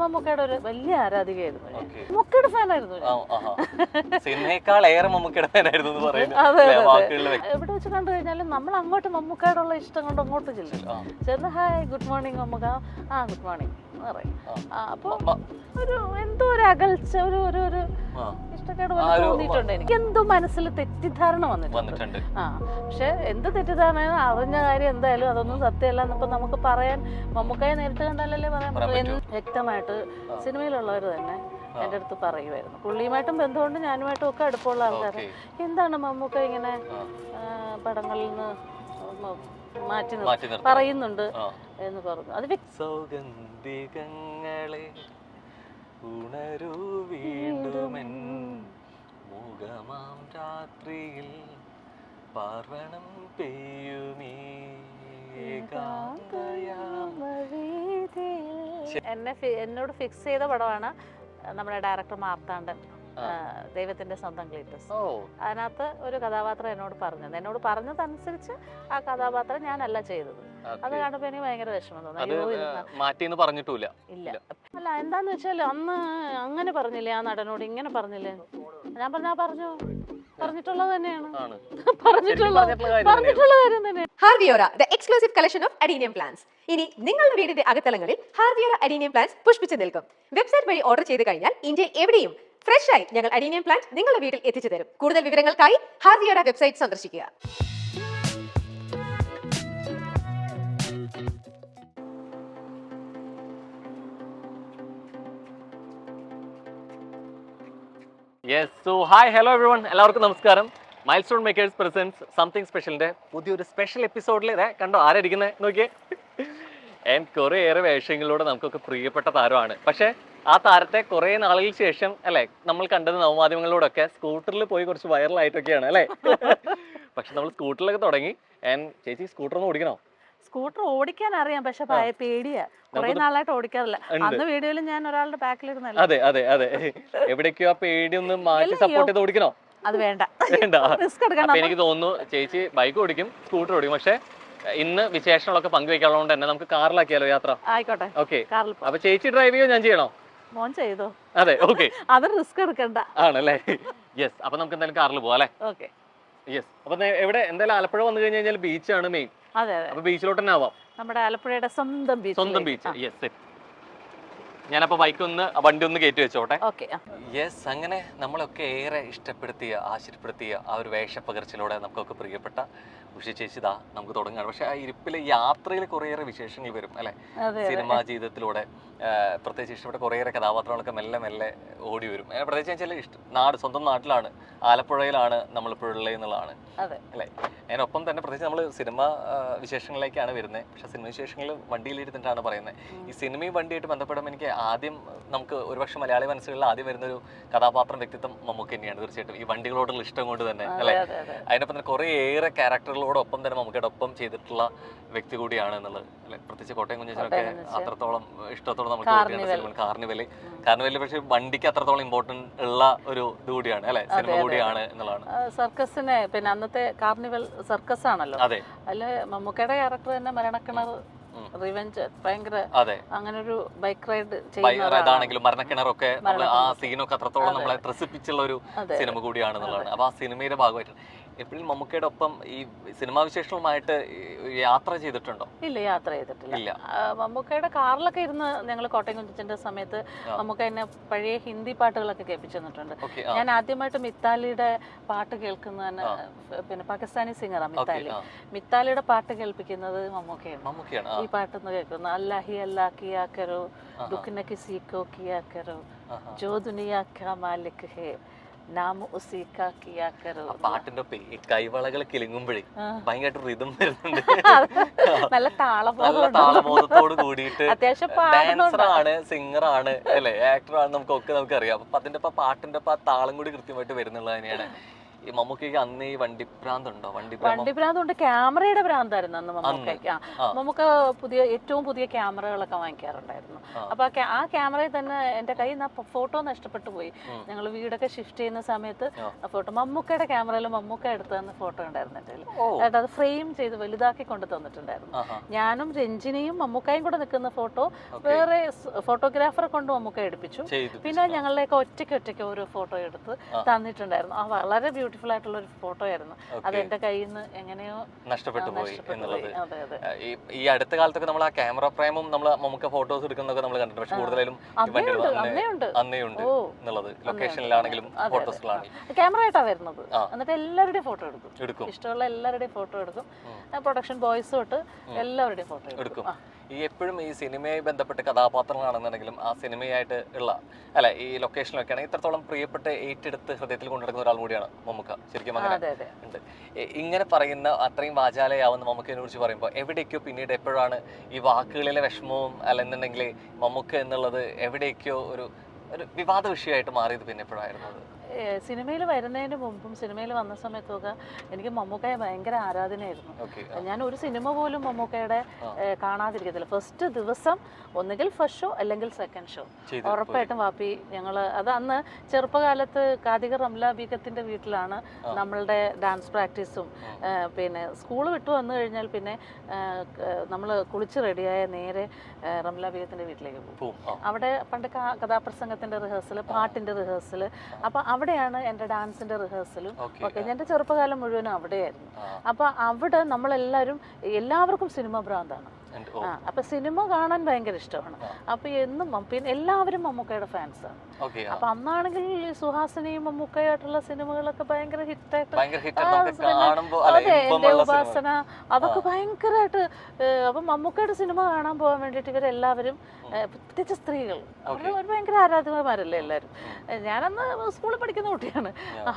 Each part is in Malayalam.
മമ്മൂക്കയുടെ ഒരു വലിയ ആരാധികയായിരുന്നു. മമ്മൂക്കയുടെ ഫാനായിരുന്നു. സിനിമയേക്കാൾ ഏറെ മമ്മൂക്കയുടെ ഫാനായിരുന്നു. എവിടെ വെച്ച് കണ്ടു കഴിഞ്ഞാലും നമ്മൾ അങ്ങോട്ട് മമ്മൂക്കയോടുള്ള ഇഷ്ടം കൊണ്ട് അങ്ങോട്ട് ചെന്ന് hi good morning Mammukka, good morning പറയും. അപ്പൊ ഒരു എന്തോ ഒരു അകൽച്ച, ഒരു ഒരു ഒരു ഇഷ്ടക്കേട് പോലെ തോന്നിയിട്ടുണ്ട് എനിക്ക്. എന്തോ മനസ്സിൽ തെറ്റിദ്ധാരണ വന്നിട്ടുണ്ട്. പക്ഷെ എന്ത് തെറ്റിദ്ധാരണ, അറിഞ്ഞ കാര്യം എന്തായാലും അതൊന്നും സത്യമല്ല എന്നിപ്പോ നമുക്ക് പറയാൻ മമ്മൂക്കയെ നേരിട്ട് കണ്ടാലല്ലേ പറയാൻ പറ്റും. വ്യക്തമായിട്ട് സിനിമയിലുള്ളവർ തന്നെ എൻ്റെ അടുത്ത് പറയുമായിരുന്നു. പുള്ളിയുമായിട്ടും ബന്ധമുണ്ട്, ഞാനുമായിട്ടും ഒക്കെ അടുപ്പമുള്ള ആൾക്കാർ. എന്താണ് മമ്മൂക്ക ഇങ്ങനെ പടങ്ങളിൽ നിന്ന് മാറ്റി പറയുന്നുണ്ട് എന്ന് പറഞ്ഞു. അത് സൗഗന്ധികങ്ങളെ ഉണരൂ വീണ്ടുമെൻ മുഖമാം രാത്രിയിൽ പാർവണം പെയ്യുമീ. എന്നോട് ഫിക്സ് ചെയ്ത പടമാണ് നമ്മുടെ ഡയറക്ടർ മാർത്താണ്ഡൻ, ദൈവത്തിന്റെ സ്വന്തം ക്ലീറ്റസ്. അതിനകത്ത് ഒരു കഥാപാത്രം എന്നോട് പറഞ്ഞതനുസരിച്ച് ആ കഥാപാത്രം ഞാനല്ല ചെയ്തത്. അത് കാണുമ്പോ എനിക്ക് ഭയങ്കര വിഷമം തോന്നി. ഇല്ല, അല്ല എന്താന്ന് വെച്ചാൽ അന്ന് അങ്ങനെ പറഞ്ഞില്ലേ ആ നടനോട്, ഇങ്ങനെ പറഞ്ഞില്ലേ? ഞാൻ പറഞ്ഞിട്ടുള്ളത് തന്നെയാണ്, പറഞ്ഞിട്ടുള്ള കാര്യം തന്നെ. ഹാർവിയോറ, the exclusive collection of adenium plants. ഇനി നിങ്ങളുടെ വീടിന്റെ അകത്തളങ്ങളിൽ ഹാർവിയോറ adenium plants പുഷ്പിച്ചു നിൽക്കും. വെബ്സൈറ്റ് വഴി ഓർഡർ ചെയ്ത് കഴിഞ്ഞാൽ ഇന്ത്യയിൽ എവിടെയും ഫ്രഷ് ആയി ഞങ്ങൾ അഡീനിയം പ്ലാന്റ് നിങ്ങളുടെ വീട്ടിൽ എത്തിച്ചു തരും. കൂടുതൽ വിവരങ്ങൾക്കായി ഹാർവിയോറ വെബ്സൈറ്റ് സന്ദർശിക്കുക. ഹായ് ഹലോ എവരിവൺ, എല്ലാവർക്കും നമസ്കാരം. Milestone makers presents something സ്പെഷ്യലിന്റെ പുതിയൊരു സ്പെഷ്യൽ എപ്പിസോഡിൽ കണ്ടോ ആരായിരിക്കുന്നത് നോക്കിയേ. കുറേ ഏറെ വേഷങ്ങളിലൂടെ നമുക്കൊക്കെ പ്രിയപ്പെട്ട താരമാണ്. പക്ഷേ ആ താരത്തെ കുറേ നാളുകൾക്ക് ശേഷം അല്ലെ നമ്മൾ കണ്ടത് നവമാധ്യമങ്ങളിലൂടെയൊക്കെ സ്കൂട്ടറിൽ പോയി കുറച്ച് വൈറലായിട്ടൊക്കെയാണ് അല്ലേ. പക്ഷെ നമ്മൾ സ്കൂട്ടറിലൊക്കെ തുടങ്ങി. ചേച്ചി സ്കൂട്ടർ ഒന്ന് ഓടിക്കണോ? സ്കൂട്ടർ ഓടിക്കാൻ അറിയാം, പക്ഷെ പേടിയാ, കുറെ നാളായിട്ട് ഓടിക്കാറില്ല. അന്ന് വീഡിയോയിൽ ഞാൻ ഒരാളുടെ ബാക്കിലിരുന്നല്ല. അതെ അതെ അതെ, എവിടേക്കോ ആ പേടി ഒന്ന് മാറ്റി സപ്പോർട്ട് ചെയ്ത് ഓടിക്കണോ? അത് വേണ്ട. അപ്പൊ എനിക്ക് തോന്നുന്നു ചേച്ചി ബൈക്ക് ഓടിക്കും, സ്കൂട്ടർ ഓടിക്കും. പക്ഷെ ഇന്ന് വിശേഷങ്ങളൊക്കെ പങ്കുവെക്കാനുള്ളത് തന്നെ നമുക്ക് കാറിലാക്കിയാലോ യാത്ര? ആയിക്കോട്ടെ, ഓക്കെ. അപ്പൊ ചേച്ചി ഡ്രൈവ് ചെയ്യോ ഞാൻ ചെയ്യണോ? മോൻ ചെയ്തോ? അതെ, ഓക്കെ. അത് റിസ്ക് എടുക്കണ്ട. ആണല്ലേ? യെസ്. അപ്പൊ നമുക്ക് എന്തായാലും കാറിൽ പോവാം അല്ലേ? ഓക്കെ. യെസ്. അപ്പൊ എവിടെ എന്തായാലും ആലപ്പുഴ വന്നു കഴിഞ്ഞാൽ ബീച്ചാണ് മെയിൻ. അതെ, അപ്പൊ ബീച്ചിലോട്ട് തന്നെ ആവാം. നമ്മുടെ ആലപ്പുഴയുടെ സ്വന്തം ബീച്ച്. യെസ്. ഞാനപ്പോ വണ്ടി ഒന്ന് കയറ്റി വെച്ചോട്ടെ. യെസ്. അങ്ങനെ നമ്മളൊക്കെ ഏറെ ഇഷ്ടപ്പെടുത്തിയ ആശ്ചര്യപ്പെടുത്തിയ ആ ഒരു വേഷപ്പകർച്ചിലൂടെ നമുക്കൊക്കെ പ്രിയപ്പെട്ട ഉഷ ചേച്ചി നമുക്ക് തുടങ്ങുകയാണ്. പക്ഷെ ആ ഇരിപ്പിലെ യാത്രയിൽ കുറേയേറെ വിശേഷങ്ങൾ വരും അല്ലെ. സിനിമാ ജീവിതത്തിലൂടെ പ്രത്യേകിച്ച് ഇഷ്ടപ്പെട്ട കുറേയേറെ കഥാപാത്രങ്ങളൊക്കെ മെല്ലെ മെല്ലെ ഓടി വരും. പ്രത്യേകിച്ച് വെച്ചാൽ സ്വന്തം നാട്ടിലാണ്, ആലപ്പുഴയിലാണ് നമ്മളിപ്പോഴുള്ളത് എന്നുള്ളതാണ് അല്ലെ. അതിനൊപ്പം തന്നെ പ്രത്യേകിച്ച് നമ്മൾ സിനിമ വിശേഷങ്ങളിലേക്കാണ് വരുന്നത്. പക്ഷെ സിനിമ വിശേഷങ്ങൾ വണ്ടിയിലിരുന്നിട്ടാണ് പറയുന്നത്. ഈ സിനിമയും വണ്ടിയായിട്ട് ബന്ധപ്പെടുമ്പോൾ എനിക്ക് ആദ്യം നമുക്ക് ഒരുപക്ഷെ മലയാളി മനസ്സുകളിൽ ആദ്യം വരുന്നൊരു കഥാപാത്രം വ്യക്തിത്വം മമ്മൂക്ക തന്നെയാണ്. തീർച്ചയായിട്ടും ഈ വണ്ടികളോടുള്ള ഇഷ്ടം കൊണ്ട് തന്നെ അല്ലെ. അതിനൊപ്പം തന്നെ കുറേയേറെ ക്യാരക്ടറുകളോടൊപ്പം തന്നെ മമ്മൂക്കയുടെ ഒപ്പം ചെയ്തിട്ടുള്ള വ്യക്തി കൂടിയാണ് എന്നുള്ളത് അല്ലെ. പ്രത്യേകിച്ച് കോട്ടയം കുഞ്ഞച്ചനൊക്കെ അത്രത്തോളം ഇഷ്ടത്തോളം നമുക്ക് കാർണിവല് പക്ഷെ വണ്ടിക്ക് അത്രത്തോളം ഇമ്പോർട്ടന്റ് ഉള്ള ഒരു ഇത് കൂടിയാണ് അല്ലെ, സിനിമ കൂടിയാണ് എന്നുള്ളതാണ്. സർക്കസിനെ പിന്നെ അന്നത്തെ കാർണിവൽ സർക്കസ് ആണല്ലോ. അതെ. അല്ലെ മമ്മൂക്കയുടെ ക്യാരക്ടർ തന്നെ മരണക്കിണർ റിവെഞ്ച് ഭയങ്കര അങ്ങനെ ഒരു ബൈക്ക് റൈഡ് ചെയ്യുന്നതാണെങ്കിലും മരണക്കിണറൊക്കെ ആ സീനൊക്കെ അത്രത്തോളം നമ്മളെ ത്രസിപ്പിച്ചുള്ള ഒരു സിനിമ കൂടിയാണെന്നുള്ളതാണ്. അപ്പൊ ആ സിനിമയുടെ ഭാഗമായിട്ട് എപ്പോഴും മമ്മൂക്കയുടെ ഒപ്പം ഈ സിനിമാ വിശേഷങ്ങളുമായിട്ട് യാത്ര ചെയ്തിട്ടുണ്ടോ? ഇല്ല, യാത്ര ചെയ്തിട്ടില്ല. മമ്മൂക്കയുടെ കാറിലൊക്കെ ഇരുന്ന് ഞങ്ങൾ കോട്ടയം കുഞ്ഞച്ചന്റെ സമയത്ത് മമ്മൂക്ക എന്നെ പഴയ ഹിന്ദി പാട്ടുകളൊക്കെ കേൾപ്പിച്ചു തന്നിട്ടുണ്ട്. ഞാൻ ആദ്യമായിട്ട് മിത്താലിയുടെ പാട്ട് കേൾക്കുന്ന പിന്നെ പാകിസ്ഥാനി സിംഗറാണ് മിത്താലിയുടെ പാട്ട് കേൾപ്പിക്കുന്നത് മമ്മൂക്കയാണ്. ഈ പാട്ടൊന്ന് കേൾക്കുന്നു, അല്ലാഹി അല്ലാ കിയാ കരോ ദുഃഖ്ന കിസി കോ കിയാ കരോ ജോ ദുനിയാ കാ മാലിക് ഹേ പാട്ടിന്റെ കൈവളകൾ കിലുങ്ങുമ്പോഴേ ഭയങ്കരമായിട്ട് റിതം വരുന്നുണ്ട്. നല്ല താളബോധത്തോട് കൂടിയിട്ട് ഡാൻസറാണ്, സിംഗറാണ് അല്ലെ, ആക്ടറാണ്, നമുക്കൊക്കെ നമുക്കറിയാം. അപ്പൊ അതിന്റെ പാട്ടിന്റെ ആ താളം കൂടി കൃത്യമായിട്ട് വരുന്നുള്ളത് തന്നെയാണ് ഈ മമ്മൂക്കയ്ക്ക് അന്ന് ഈ വണ്ടിഭ്രാന്തുണ്ടോ? വണ്ടിഭ്രാന്തുണ്ട്, ക്യാമറയുടെ ഭ്രാന്തായിരുന്നു അന്ന് മമ്മൂക്കയ്ക്ക്. മമ്മൂക്ക ഏറ്റവും പുതിയ ക്യാമറകളൊക്കെ വാങ്ങിക്കാറുണ്ടായിരുന്നു. അപ്പൊ ആ ക്യാമറയിൽ തന്നെ എന്റെ കയ്യിൽ നിന്ന് ഫോട്ടോ നഷ്ടപ്പെട്ടു പോയി. ഞങ്ങൾ വീടൊക്കെ ഷിഫ്റ്റ് ചെയ്യുന്ന സമയത്ത് ഫോട്ടോ മമ്മൂക്കയുടെ ക്യാമറയിൽ മമ്മൂക്ക എടുത്തു തന്ന ഫോട്ടോ ഉണ്ടായിരുന്നു എന്റെ കയ്യിൽ. എന്നിട്ട് അത് ഫ്രെയിം ചെയ്ത് വലുതാക്കി കൊണ്ട് തന്നിട്ടുണ്ടായിരുന്നു. ഞാനും രഞ്ജിനിയും മമ്മൂക്കയും കൂടെ നിൽക്കുന്ന ഫോട്ടോ വേറെ ഫോട്ടോഗ്രാഫറെ കൊണ്ട് മമ്മൂക്ക എടുപ്പിച്ചു. പിന്നെ ഞങ്ങളുടെയൊക്കെ ഒറ്റയ്ക്ക് ഓരോ ഫോട്ടോ എടുത്ത് തന്നിട്ടുണ്ടായിരുന്നു. ആ വളരെ ബ്യൂട്ടിഫുൾ ആയിട്ടുള്ള ഒരു ഫോട്ടോ ആയിരുന്നു. അത് എന്റെ കയ്യിൽ നിന്ന് എങ്ങനെയോ നഷ്ടപ്പെട്ടു പോയി എന്നുള്ളത്. ഈ അടുത്ത കാലത്തൊക്കെ നമ്മൾ ആ ക്യാമറ ഫ്രെയിമും നമ്മൾ നമുക്ക് ഫോട്ടോസ് എടുക്കുന്നതൊക്കെ നമ്മൾ കണ്ടിട്ടുണ്ട്. പക്ഷെ കൂടുതലും അന്നേ ഉണ്ട് എന്നുള്ളത്. ലൊക്കേഷനിലാണെങ്കിലും ഫോട്ടോസിലാണെങ്കിലും ക്യാമറ ആയിട്ടാ വരുന്നത്. എന്നിട്ട് എല്ലാവരുടെയും ഫോട്ടോ എടുക്കും. ഇഷ്ടമുള്ള എല്ലാവരുടെയും ഫോട്ടോ എടുക്കും. പ്രൊഡക്ഷൻ ബോയ്സ് തൊട്ട് എല്ലാവരുടെയും ഫോട്ടോ എടുക്കും. ഈ എപ്പോഴും ഈ സിനിമയെ ബന്ധപ്പെട്ട കഥാപാത്രങ്ങളാണെന്നുണ്ടെങ്കിലും ആ സിനിമയായിട്ട് ഉള്ള അല്ല ഈ ലൊക്കേഷനിലൊക്കെ ആണെങ്കിൽ ഇത്രത്തോളം പ്രിയപ്പെട്ട് ഏറ്റെടുത്ത് ഹൃദയത്തിൽ കൊണ്ടുനടക്കുന്ന ഒരാൾ കൂടിയാണ് മമ്മൂക്ക. ശരിക്കും അങ്ങനെ ഉണ്ട്. ഇങ്ങനെ പറയുന്ന അത്രയും വാചാലയാവുന്ന മമ്മൂക്കയെ കുറിച്ച് പറയുമ്പോൾ എവിടേക്കോ പിന്നീട് എപ്പോഴാണ് ഈ വാക്കുകളിലെ വിഷമവും അല്ലെന്നുണ്ടെങ്കിൽ മമ്മൂക്ക എന്നുള്ളത് എവിടേക്കോ ഒരു വിവാദ വിഷയമായിട്ട് മാറിയത് പിന്നെ എപ്പോഴായിരുന്നു? സിനിമയിൽ വരുന്നതിന് മുമ്പും സിനിമയിൽ വന്ന സമയത്തൊക്കെ എനിക്ക് മമ്മൂക്കയെ ഭയങ്കര ആരാധനയായിരുന്നു. ഞാൻ ഒരു സിനിമ പോലും മമ്മൂക്കയുടെ കാണാതിരിക്കത്തില്ല. ഫസ്റ്റ് ദിവസം ഒന്നുകിൽ ഫസ്റ്റ് ഷോ അല്ലെങ്കിൽ സെക്കൻഡ് ഷോ ഉറപ്പായിട്ടും വാപ്പി ഞങ്ങൾ അത് അന്ന് ചെറുപ്പകാലത്ത് കാതിക റംല ബീഗത്തിന്റെ വീട്ടിലാണ് നമ്മളുടെ ഡാൻസ് പ്രാക്ടീസും. പിന്നെ സ്കൂൾ വിട്ടു വന്നു കഴിഞ്ഞാൽ പിന്നെ നമ്മൾ കുളിച്ച് റെഡിയായ നേരെ റംല ബീഗത്തിന്റെ വീട്ടിലേക്ക് പോകും. അവിടെ പണ്ട് കഥാപ്രസംഗത്തിന്റെ റിഹേഴ്സൽ, പാട്ടിന്റെ റിഹേഴ്സൽ. അപ്പൊ അവിടെയാണ് എൻ്റെ ഡാൻസിന്റെ റിഹേഴ്സലും ഒക്കെ. എൻ്റെ ചെറുപ്പകാലം മുഴുവനും അവിടെയായിരുന്നു. അപ്പൊ അവിടെ എല്ലാവർക്കും സിനിമ ഭ്രാന്താണ്. അപ്പൊ സിനിമ കാണാൻ ഭയങ്കര ഇഷ്ടമാണ്. അപ്പൊ എന്നും പിന്നെ എല്ലാവരും മമ്മൂക്കയുടെ ഫാൻസാണ്. അപ്പൊ അന്നാണെങ്കിൽ സുഹാസിനിയും മമ്മൂക്കയായിട്ടുള്ള സിനിമകളൊക്കെ ഭയങ്കര ഹിറ്റായിട്ട്, അതെ എന്റെ ഉപാസന അതൊക്കെ ഭയങ്കരമായിട്ട്. അപ്പൊ മമ്മൂക്കയുടെ സിനിമ കാണാൻ പോകാൻ വേണ്ടിയിട്ട് ഇവരെല്ലാവരും, പ്രത്യേകിച്ച് സ്ത്രീകൾ, അവർ ഭയങ്കര ആരാധകന്മാരല്ലേ എല്ലാവരും. ഞാനന്ന് സ്കൂളിൽ പഠിക്കുന്ന കുട്ടിയാണ്.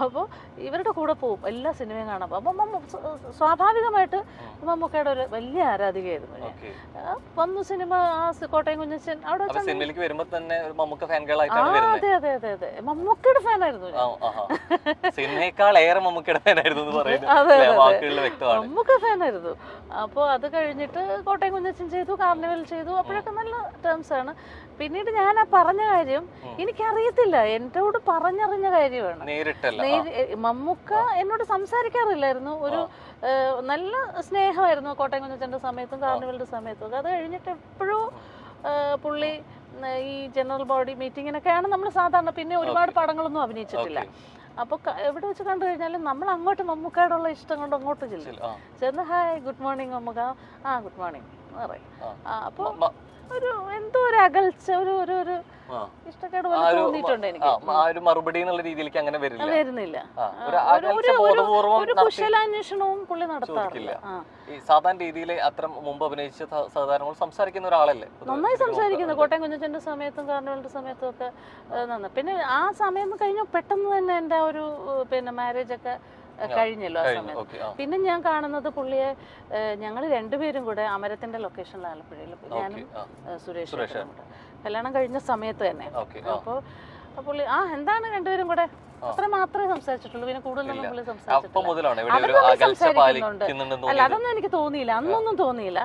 അപ്പോൾ ഇവരുടെ കൂടെ പോകും എല്ലാ സിനിമയും കാണാൻ പോകും. അപ്പം സ്വാഭാവികമായിട്ട് മമ്മൂക്കയുടെ ഒരു വലിയ ആരാധികയായിരുന്നു ഞാൻ. വന്നു സിനിമ, കോട്ടയം കുഞ്ഞച്ചൻ അവിടെ അതെ അതെ അതെ അതെ മമ്മൂക്കയുടെ ഫാനായിരുന്നു. മമ്മൂക്ക ഫാനായിരുന്നു. അപ്പോൾ അത് കഴിഞ്ഞിട്ട് കോട്ടയം കുഞ്ഞച്ചൻ ചെയ്തു, കാർണിവൽ ചെയ്തു. അപ്പോഴൊക്കെ നല്ല ടേംസ് ആണ്. പിന്നീട് ഞാൻ ആ പറഞ്ഞ കാര്യം എനിക്കറിയത്തില്ല, എന്നോട് പറഞ്ഞറിഞ്ഞ കാര്യമാണ്. മമ്മൂക്ക എന്നോട് സംസാരിക്കാറില്ലായിരുന്നു. ഒരു നല്ല സ്നേഹമായിരുന്നു കോട്ടയം കുഞ്ഞച്ചന്റെ സമയത്തും കാർണിവലിന്റെ സമയത്തും. അത് കഴിഞ്ഞിട്ട് എപ്പോഴും പുള്ളി ഈ ജനറൽ ബോഡി മീറ്റിങ്ങിനൊക്കെയാണ് നമ്മൾ സാധാരണ. പിന്നെ ഒരുപാട് പടങ്ങളൊന്നും അഭിനയിച്ചിട്ടില്ല. അപ്പൊ എവിടെ വെച്ച് കണ്ടു കഴിഞ്ഞാലും നമ്മൾ അങ്ങോട്ട് മമ്മൂക്കയോടുള്ള ഇഷ്ടം കൊണ്ട് അങ്ങോട്ട് ചെന്ന് hi good morning Mammukka, good morning പറയും. അപ്പൊ ഒരു എന്തോ ഒരു അകൽച്ച, ഒരു ഇഷ്ടക്കേട് പോലെ തോന്നിയിട്ടുണ്ട് എനിക്ക്. മറുപടി എന്നുള്ള രീതിയിലേക്ക് അങ്ങനെ വരുന്നില്ല. ഒരു കുശലാന്വേഷണവും പുള്ളി നടത്താറില്ല. സാധാരണ രീതിയിൽ അത്ര മുമ്പ് അഭിനയിച്ച സാധാരണ സംസാരിക്കുന്ന ഒരാളല്ലേ? നന്നായി സംസാരിക്കുന്നു. കോട്ടയം കുഞ്ഞച്ചന്റെ സമയത്തും കാർണിവലിന്റെ സമയത്തും ഒക്കെ നന്നായി. പിന്നെ ആ സമയം കഴിഞ്ഞു പെട്ടെന്ന് തന്നെ എൻ്റെ ഒരു മാരേജ് ഒക്കെ കഴിഞ്ഞല്ലോ ആ സമയത്ത്. പിന്നെ ഞാൻ കാണുന്നത് പുള്ളിയെ ഞങ്ങൾ രണ്ടുപേരും കൂടെ അമരത്തിന്റെ ലൊക്കേഷനിൽ ആലപ്പുഴയിൽ, ഞാനും സുരേഷ് കല്യാണം കഴിഞ്ഞ സമയത്ത് തന്നെ. അപ്പോൾ പുള്ളി എന്താണ് രണ്ടുപേരും കൂടെ അത്ര മാത്രമേ സംസാരിച്ചിട്ടുള്ളൂ. പിന്നെ കൂടുതലൊന്നും പുള്ളി സംസാരിക്കുന്നുണ്ട്. അല്ല അതൊന്നും എനിക്ക് തോന്നിയില്ല, അന്നൊന്നും തോന്നിയില്ല.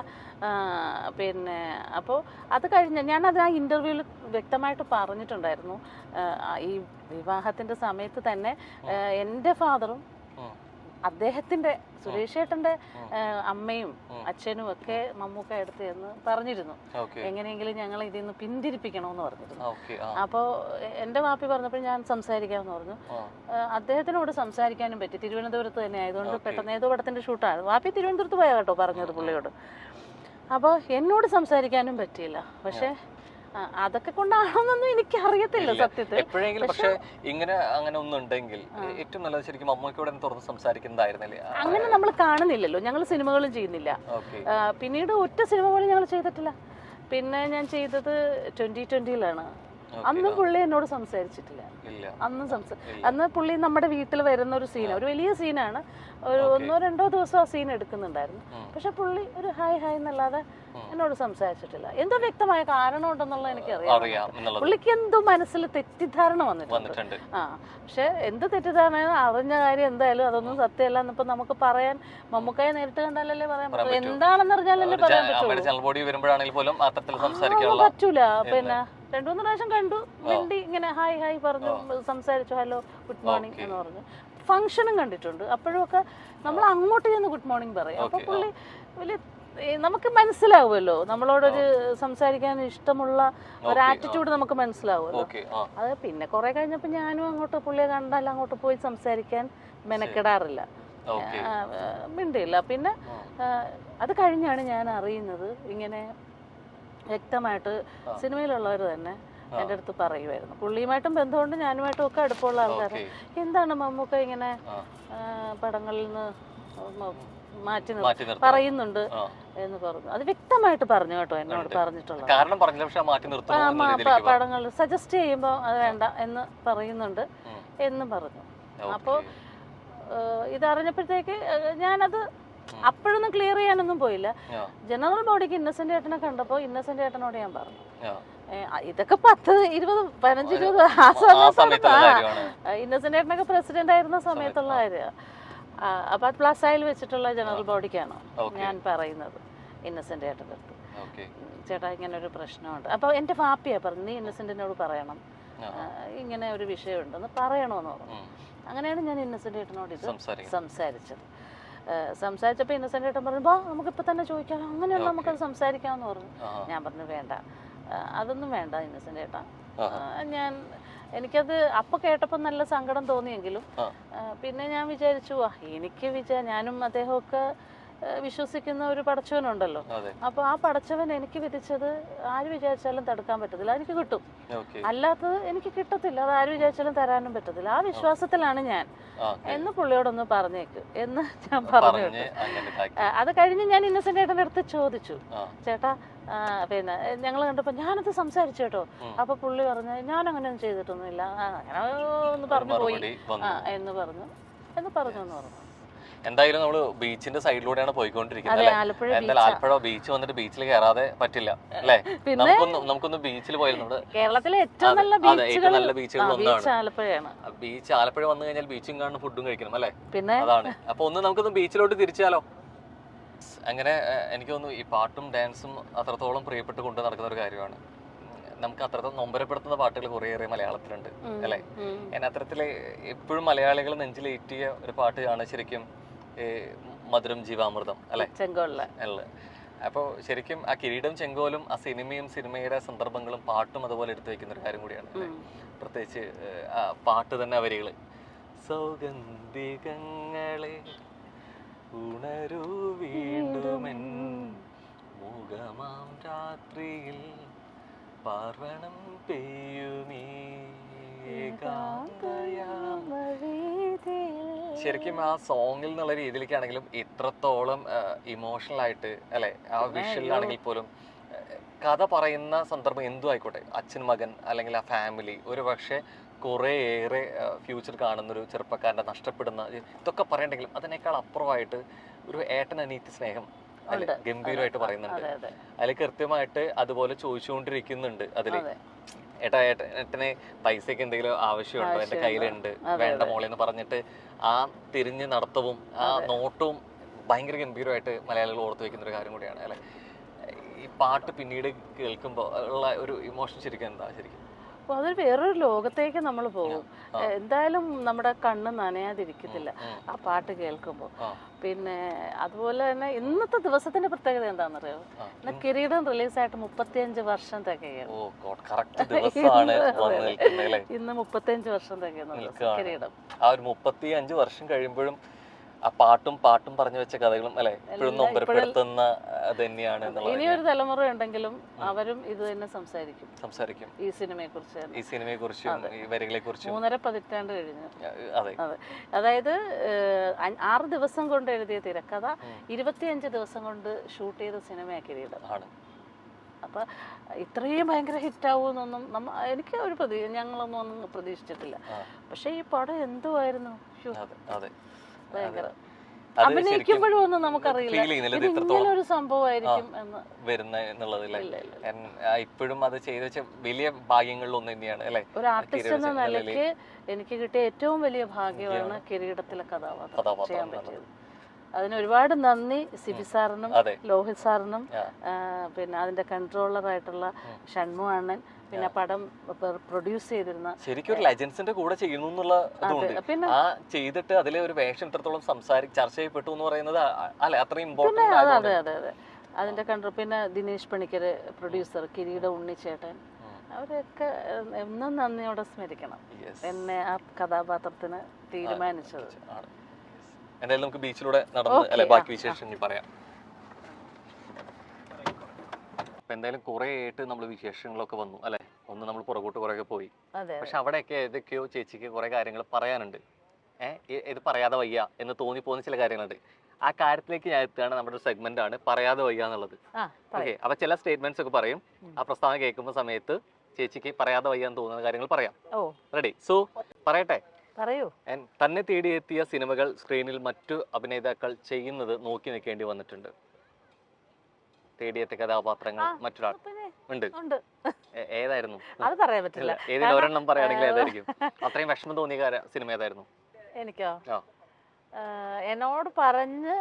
പിന്നെ അപ്പോൾ അത് കഴിഞ്ഞ് ഞാനത് ആ ഇന്റർവ്യൂവിൽ വ്യക്തമായിട്ട് പറഞ്ഞിട്ടുണ്ടായിരുന്നു. ഈ വിവാഹത്തിന്റെ സമയത്ത് തന്നെ എൻ്റെ ഫാദറും അദ്ദേഹത്തിന്റെ സുരേഷ് ഏട്ടന്റെ അമ്മയും അച്ഛനും ഒക്കെ മമ്മൂക്ക എടുത്ത് എന്ന് പറഞ്ഞിരുന്നു. എങ്ങനെയെങ്കിലും ഞങ്ങൾ ഇതിൽ നിന്ന് പിന്തിരിപ്പിക്കണമെന്ന് പറഞ്ഞിരുന്നു. അപ്പോൾ എൻ്റെ വാപ്പി പറഞ്ഞപ്പോൾ ഞാൻ സംസാരിക്കാമെന്ന് പറഞ്ഞു. അദ്ദേഹത്തിനോട് സംസാരിക്കാനും പറ്റി. തിരുവനന്തപുരത്ത് തന്നെ ആയതുകൊണ്ട് പെട്ടെന്ന് ഏതോ പടത്തിന്റെ ഷൂട്ടാണ്. വാപ്പി തിരുവനന്തപുരത്ത് പോയാ കേട്ടോ പറഞ്ഞത് പുള്ളിയോട്. അപ്പോൾ എന്നോട് സംസാരിക്കാനും പറ്റിയില്ല. പക്ഷെ അതൊക്കെ കൊണ്ടാണെന്നൊന്നും എനിക്ക് അറിയത്തില്ല സത്യത്തിൽ. എപ്പോഴെങ്കിലും പക്ഷെ ഇങ്ങനെ അങ്ങനെ ഒന്നുണ്ടെങ്കിൽ ഏറ്റവും നല്ലത് ശരിക്കും മമ്മൂക്കയോട് തുറന്ന് സംസാരിക്കുന്നതായിരുന്നല്ലേ? അങ്ങനെ നമ്മൾ കാണുന്നില്ലല്ലോ, ഞങ്ങൾ സിനിമകളും ചെയ്യുന്നില്ല. പിന്നീട് ഒറ്റ സിനിമ പോലും ഞങ്ങൾ ചെയ്തിട്ടില്ല. പിന്നെ ഞാൻ ചെയ്തത് 2020-ലാണ്. അന്ന് പുള്ളി എന്നോട് സംസാരിച്ചിട്ടില്ല. അന്ന് പുള്ളി നമ്മുടെ വീട്ടിൽ വരുന്ന ഒരു സീൻ, ഒരു വലിയ സീനാണ്. ഒരു 1-2 ദിവസം ആ സീൻ എടുക്കുന്നുണ്ടായിരുന്നു. പക്ഷെ പുള്ളി ഒരു ഹായ് ഹായ് എന്നല്ലാതെ എന്നോട് സംസാരിച്ചിട്ടില്ല. എന്തോ വ്യക്തമായ കാരണം ഉണ്ടെന്നുള്ള എനിക്കറിയാം. എന്നുള്ളത് പുള്ളിക്ക് എന്തോ മനസ്സിൽ തെറ്റിദ്ധാരണ വന്നിട്ടുണ്ട്. പക്ഷെ എന്ത് തെറ്റിദ്ധാരണ, അറിഞ്ഞ കാര്യം എന്തായാലും അതൊന്നും സത്യമല്ല എന്നിപ്പോ നമുക്ക് പറയാൻ, മമ്മൂക്കായെ നേരിട്ട് കണ്ടാലല്ലേ പറയാൻ പറ്റും, എന്താണെന്ന് അറിഞ്ഞാലല്ലേ പറയാൻ പറ്റൂല. പിന്നെ 2-3 പ്രാവശ്യം കണ്ടു, വേണ്ടി ഇങ്ങനെ ഹായ് ഹായ് പറഞ്ഞു, സംസാരിച്ചു, ഹലോ ഗുഡ് മോർണിംഗ് എന്ന് പറഞ്ഞു. ഫംഗ്ഷനും കണ്ടിട്ടുണ്ട്, അപ്പോഴും ഒക്കെ നമ്മൾ അങ്ങോട്ട് ചെന്ന് ഗുഡ് മോർണിംഗ് പറയും. അപ്പൊ പുള്ളി വലിയ നമുക്ക് മനസ്സിലാവുമല്ലോ, നമ്മളോടൊരു സംസാരിക്കാൻ ഇഷ്ടമുള്ള ഒരു ആറ്റിറ്റ്യൂഡ് നമുക്ക് മനസ്സിലാവുമല്ലോ. അത് പിന്നെ കുറെ കഴിഞ്ഞപ്പോ ഞാനും അങ്ങോട്ട് പുള്ളിയെ കണ്ടാൽ അങ്ങോട്ട് പോയി സംസാരിക്കാൻ മെനക്കെടാറില്ല, മിണ്ടില്ല. പിന്നെ അത് കഴിഞ്ഞാണ് ഞാൻ അറിയുന്നത്, ഇങ്ങനെ വ്യക്തമായിട്ട് സിനിമയിലുള്ളവർ തന്നെ എൻ്റെ അടുത്ത് പറയുമായിരുന്നു. പുള്ളിയുമായിട്ടും ബന്ധമുണ്ട്, ഞാനുമായിട്ടും ഒക്കെ അടുപ്പമുള്ള ആൾക്കാർ. എന്താണ് മമ്മൂക്ക ഇങ്ങനെ പടങ്ങളിൽ നിന്ന് മാറ്റി പറയുന്നുണ്ട് എന്ന് പറഞ്ഞു. അത് വ്യക്തമായിട്ട് പറഞ്ഞു കേട്ടോ, എന്നോട് പറഞ്ഞിട്ടുള്ളത്. പടങ്ങൾ സജസ്റ്റ് ചെയ്യുമ്പോൾ അത് വേണ്ട എന്ന് പറയുന്നുണ്ട് എന്ന് പറഞ്ഞു. അപ്പോൾ ഇതറിഞ്ഞപ്പോഴത്തേക്ക് ഞാനത് അപ്പോഴൊന്നും ക്ലിയർ ചെയ്യാനൊന്നും പോയില്ല. ജനറൽ ബോഡിക്ക് ഇന്നസെന്റ് ഏട്ടനെ കണ്ടപ്പോൾ ഇന്നസെന്റ് ഏട്ടനോട് ഞാൻ പറഞ്ഞു, ഇതൊക്കെ 10, 20, 15, 20 ആ സമയത്ത് ഇന്നസെന്റ് ഏട്ടനൊക്കെ പ്രസിഡന്റ് ആയിരുന്ന സമയത്തുള്ള കാര്യമാണ്. അപ്പൊ അത് പ്ലസായിൽ വെച്ചിട്ടുള്ള ജനറൽ ബോഡിക്കാണ് ഞാൻ പറയുന്നത് ഇന്നസെന്റ് ഏട്ടൻ്റെ അടുത്ത്. ചേട്ടാ ഇങ്ങനെ ഒരു പ്രശ്നമുണ്ട്. അപ്പൊ എന്റെ പാപ്പിയാ പറഞ്ഞു, നീ ഇന്നസെന്റിനോട് പറയണം, ഇങ്ങനെ ഒരു വിഷയമുണ്ടെന്ന് പറയണമെന്ന് പറഞ്ഞു. അങ്ങനെയാണ് ഞാൻ ഇന്നസെന്റ് ഏട്ടനോട് ഇത് സംസാരിച്ചപ്പോൾ ഇന്നസെന്റ് ഏട്ടൻ പറഞ്ഞു, വാ നമുക്കിപ്പോൾ തന്നെ ചോദിക്കാം, അങ്ങനെയുള്ള നമുക്കത് സംസാരിക്കാമെന്ന് പറഞ്ഞു. ഞാൻ പറഞ്ഞു വേണ്ട, അതൊന്നും വേണ്ട ഇന്നസെന്റ് ഏട്ടാ. എനിക്കത് അപ്പൊ കേട്ടപ്പോൾ നല്ല സങ്കടം തോന്നിയെങ്കിലും പിന്നെ ഞാൻ വിചാരിച്ചു, ഞാനും അദ്ദേഹമൊക്കെ വിശ്വസിക്കുന്ന ഒരു പടച്ചവനുണ്ടല്ലോ. അപ്പൊ ആ പടച്ചവൻ എനിക്ക് വിധിച്ചത് ആര് വിചാരിച്ചാലും തടുക്കാൻ പറ്റത്തില്ല, എനിക്ക് കിട്ടും. അല്ലാത്തത് എനിക്ക് കിട്ടത്തില്ല, അത് ആര് വിചാരിച്ചാലും തരാനും പറ്റത്തില്ല. ആ വിശ്വാസത്തിലാണ് ഞാൻ എന്ന് പുള്ളിയോടൊന്ന് പറഞ്ഞേക്ക് എന്ന് ഞാൻ പറഞ്ഞു. അത് കഴിഞ്ഞ് ഞാൻ ഇന്നസെന്റ് ഏട്ടൻ്റെ അടുത്ത് ചോദിച്ചു, ചേട്ടാ പിന്നെ ഞങ്ങൾ കണ്ടപ്പോ ഞാനത് സംസാരിച്ചു കേട്ടോ. അപ്പൊ പുള്ളി പറഞ്ഞു, ഞാൻ അങ്ങനെയൊന്നും ചെയ്തിട്ടൊന്നുമില്ല, അങ്ങനെ ഒന്ന് പറഞ്ഞു പോയി എന്ന് പറഞ്ഞു. എന്തായാലും നമ്മള് ബീച്ചിന്റെ സൈഡിലൂടെയാണ് പോയിക്കൊണ്ടിരിക്കുന്നത്. എന്തായാലും ആലപ്പുഴ ബീച്ച് വന്നിട്ട് ബീച്ചിൽ കയറാതെ പറ്റില്ല അല്ലേ? നമുക്കൊന്ന് ബീച്ചിൽ പോയിരുന്നു. കേരളത്തിലെ ഏറ്റവും നല്ല ബീച്ചുകൾ ഒന്നാണ് ബീച്ച്. ആലപ്പുഴ വന്നു കഴിഞ്ഞാൽ ബീച്ചും കാണും, ഫുഡും കഴിക്കണം അല്ലേ? പിന്നെ അതാണ്. അപ്പൊ നമുക്കൊന്ന് ബീച്ചിലോട്ട് തിരിച്ചാലോ? അങ്ങനെ എനിക്ക് തോന്നുന്നു ഈ പാട്ടും ഡാൻസും അത്രത്തോളം പ്രിയപ്പെട്ട് കൊണ്ട് നടക്കുന്ന ഒരു കാര്യമാണ്. നമുക്ക് അത്രത്തോളം നൊമ്പരപ്പെടുത്തുന്ന പാട്ടുകൾ കുറേയേറെ മലയാളത്തിലുണ്ട് അല്ലേ? ഞാൻ അത്തരത്തില് എപ്പോഴും മലയാളികൾ നെഞ്ചിലേറ്റിയ ഒരു പാട്ടാണ് ശരിക്കും മധുരം ജീവാമൃതം അല്ലെ? അപ്പോൾ ശരിക്കും ആ കിരീടം ചെങ്കോലും ആ സിനിമയും സിനിമയുടെ സന്ദർഭങ്ങളും പാട്ടും അതുപോലെ എടുത്തു വെക്കുന്ന ഒരു കാര്യം കൂടിയാണ്. പ്രത്യേകിച്ച് ആ പാട്ട് തന്നെ വരികള്, സൗഗന്ധികങ്ങളെ ഉണരൂ വീണ്ടുമെൻ മുഖമാം രാത്രിയിൽ പാർവണം പെയ്യുമീ. ശരിക്കും ആ സോങ്ങിൽ എന്നുള്ള രീതിയിലേക്കാണെങ്കിലും ഇത്രത്തോളം ഇമോഷണൽ ആയിട്ട് അല്ലെ, ആ വിഷ്വലാണെങ്കിൽ പോലും കഥ പറയുന്ന സന്ദർഭം എന്തും ആയിക്കോട്ടെ, അച്ഛൻ മകൻ അല്ലെങ്കിൽ ആ ഫാമിലി, ഒരു പക്ഷേ കുറേയേറെ ഫ്യൂച്ചർ കാണുന്നൊരു ചെറുപ്പക്കാരൻ്റെ നഷ്ടപ്പെടുന്ന ഇതൊക്കെ പറയണ്ടെങ്കിലും അതിനേക്കാൾ അപ്പുറമായിട്ട് ഒരു ഏട്ടൻ അനിയത്തി സ്നേഹം അല്ലെ ഗംഭീരമായിട്ട് പറയുന്നുണ്ട്. അതിൽ കൃത്യമായിട്ട് അതുപോലെ ചോദിച്ചുകൊണ്ടിരിക്കുന്നുണ്ട് അതില്, ഏട്ടന് പൈസക്ക് എന്തെങ്കിലും ആവശ്യമുണ്ടോ, എന്റെ കയ്യിലുണ്ട്, വേണ്ട മോളെ എന്ന് പറഞ്ഞിട്ട് ആ തിരിഞ്ഞ് നടത്തവും ആ നോട്ടവും ഭയങ്കര ഗംഭീരമായിട്ട് മലയാളികൾ ഓർത്തു വെക്കുന്ന ഒരു കാര്യം കൂടിയാണ് അല്ലെ? ഈ പാട്ട് പിന്നീട് കേൾക്കുമ്പോൾ ഉള്ള ഒരു ഇമോഷൻ ശരിക്കും എന്താ? ശരിക്കും അപ്പോൾ അതൊരു വേറൊരു ലോകത്തേക്ക് നമ്മൾ പോകും. എന്തായാലും നമ്മുടെ കണ്ണ് നനയാതിരിക്കത്തില്ല ആ പാട്ട് കേൾക്കുമ്പോൾ. പിന്നെ അതുപോലെ തന്നെ ഇന്നത്തെ ദിവസത്തിന്റെ പ്രത്യേകത എന്താണെന്നറിയോ? ഇന്ന് കിരീടം റിലീസായിട്ട് 35 വർഷം തികയും. ഇന്ന് 35 വർഷം തികയുന്നു കിരീടം. ആ ഒരു 35 വർഷം കഴിയുമ്പോഴും ആ പാട്ടും പറഞ്ഞു വെച്ച കഥകളും അല്ലെ ഇപ്പോഴും നൊമ്പരപ്പെടുത്തുന്ന തന്നെയാണ്. ഇനിയൊരു തലമുറ ഉണ്ടെങ്കിലും അവരും ഇത് തന്നെ സംസാരിക്കും ഈ സിനിമയെ കുറിച്ചും ഈ വരികളെ കുറിച്ചും. 3.5 പതിറ്റാണ്ട് കഴിഞ്ഞു. അതെ, അതായത് 6 ദിവസം കൊണ്ട് എഴുതിയ തിരക്കഥ 25 ദിവസം കൊണ്ട് ഷൂട്ട് ചെയ്ത സിനിമയാ കിരീടം. അപ്പൊ ഇത്രയും ഭയങ്കര ഹിറ്റാവൂന്നൊന്നും എനിക്ക് ഒരു ഞങ്ങളൊന്നും പ്രതീക്ഷിച്ചിട്ടില്ല. പക്ഷെ ഈ പടം എന്തുവായിരുന്നു ഭയങ്കര. അഭിനയിക്കുമ്പോഴും ഒന്നും നമുക്കറിയില്ല ഫീൽ ചെയ്യുന്നില്ല ഇത് ഇത് ഇങ്ങനെ ഇത്രത്തോളം ഒരു സംഭവമായിരിക്കും എന്ന്. വരുന്ന എന്നുള്ളത് അല്ലേ? ഇല്ല, ഇല്ല. ഇപ്പോഴും അത് ചെയ്ത് വെച്ച വലിയ ഭാഗ്യങ്ങളിൽ ഒന്ന് തന്നെയാണ് അല്ലെ? ഒരു ആർട്ടിസ്റ്റ് എന്ന നിലയ്ക്ക് എനിക്ക് കിട്ടിയ ഏറ്റവും വലിയ ഭാഗ്യമാണ് കിരീടത്തിലെ കഥാപാത്രം ചെയ്യാൻ പറ്റിയത്. അതിന് ഒരുപാട് നന്ദി സിബി സാറിനും ലോഹിത് സാറിനും പിന്നെ അതിന്റെ കൺട്രോളർ ആയിട്ടുള്ള ഷൺമു അണ്ണൻ, പിന്നെ പടം പ്രൊഡ്യൂസ് ചെയ്തിരുന്ന ശരിക്കും ഒരു ലെജൻസിന്റെ കൂടെ ചെയ്യുന്നു എന്നുള്ള ഇതുണ്ട്. ആ ചെയ്തിട്ട് അതിലെ ഒരു വേഷം ഇത്രത്തോളം ചർച്ച ചെയ്യപ്പെട്ടു എന്ന് പറയുന്നത് അല്ലെ അത്രയും ഇമ്പോർട്ടന്റ്. അതെ അതെ അതെ അതിന്റെ കൺട്രോൾ. പിന്നെ ദിനേശ് പണിക്കർ പ്രൊഡ്യൂസർ, കിരീട ഉണ്ണിച്ചേട്ടൻ, അവരൊക്കെ എന്നും നന്ദിയോടെ സ്മരിക്കണം എന്നെ ആ കഥാപാത്രത്തിന് തീരുമാനിച്ചത്. എന്തായാലും നമുക്ക് ബീച്ചിലൂടെ നടന്ന് അല്ലെ ബാക്കി വിശേഷങ്ങൾ പറയാം. അപ്പൊ എന്തായാലും കുറെ ആയിട്ട് നമ്മൾ വിശേഷങ്ങളൊക്കെ വന്നു അല്ലെ, ഒന്ന് നമ്മൾ പുറകോട്ട് കുറെ പോയി. പക്ഷെ അവിടെയൊക്കെ ഏതൊക്കെയോ ചേച്ചിക്ക് കുറെ കാര്യങ്ങൾ പറയാനുണ്ട്. ഇത് പറയാതെ വയ്യ എന്ന് തോന്നിപ്പോകുന്ന ചില കാര്യങ്ങളുണ്ട്. ആ കാര്യത്തിലേക്ക് ഞാൻ എത്തുകയാണ്. നമ്മുടെ ഒരു സെഗ്മെന്റ് ആണ് പറയാതെ വയ്യ എന്നുള്ളത്. ഓക്കെ, അപ്പൊ ചില സ്റ്റേറ്റ്മെന്റ്സ് ഒക്കെ പറയും. ആ പ്രസ്താവന കേൾക്കുന്ന സമയത്ത് ചേച്ചിക്ക് പറയാതെ വയ്യ എന്ന് തോന്നുന്ന കാര്യങ്ങൾ പറയാം. റെഡി? സോ പറയട്ടെ. പറയൂ. തന്നെ തേടിയെത്തിയ സിനിമകൾ സ്ക്രീനിൽ മറ്റു അഭിനേതാക്കൾ ചെയ്യുന്നത് നോക്കി നിൽക്കേണ്ടി വന്നിട്ടുണ്ട്. തേടിയെത്തിയ കഥാപാത്രങ്ങൾ മറ്റൊരാൾ ഉണ്ട്. ഏതായിരുന്നു? അത് പറയാൻ പറ്റില്ല. ഏതെങ്കിലും ഒരെണ്ണം പറയുകയാണെങ്കിൽ ഏതായിരിക്കും? അത്രയും വിഷമം തോന്നിയ സിനിമ ഏതായിരുന്നു? എനിക്കോ? എന്നോട് പറഞ്ഞ്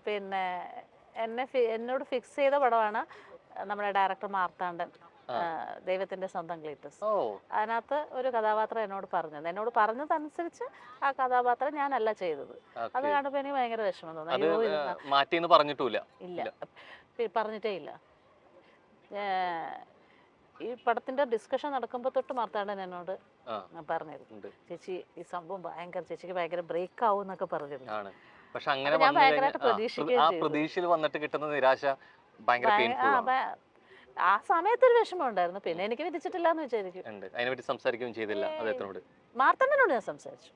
പിന്നെ എന്നോട് ഫിക്സ് ചെയ്ത പടമാണ് നമ്മുടെ ഡയറക്ടർ മാർത്താണ്ഡൻ, ദൈവത്തിന്റെ സ്വന്തം ക്ലീറ്റസ്. അതിനകത്ത് ഒരു കഥാപാത്രം എന്നോട് പറഞ്ഞതനുസരിച്ച് ആ കഥാപാത്രം ഞാനല്ല ചെയ്തത്. അത് കാണുമ്പോ എനിക്ക് ഭയങ്കര വിഷമം തോന്നി. ഇല്ല, പറഞ്ഞിട്ടേ ഇല്ല. ഈ പടത്തിന്റെ ഡിസ്കഷൻ നടക്കുമ്പോ തൊട്ട് മാർത്താണ്ഡൻ എന്നോട് പറഞ്ഞിരുന്നു, ചേച്ചി ഈ സംഭവം ചേച്ചിക്ക് ഭയങ്കര ബ്രേക്ക് ആവും എന്നൊക്കെ പറഞ്ഞിരുന്നു. ഞാൻ ഭയങ്കരമായിട്ട് പ്രതീക്ഷിക്കുകയും ആ സമയത്തൊരു വിഷമം ഉണ്ടായിരുന്നു. പിന്നെ എനിക്ക് വിധിച്ചിട്ടില്ല എന്ന് വിചാരിക്കും. മാർത്താണ്ഡനോട് ഞാൻ സംസാരിച്ചു.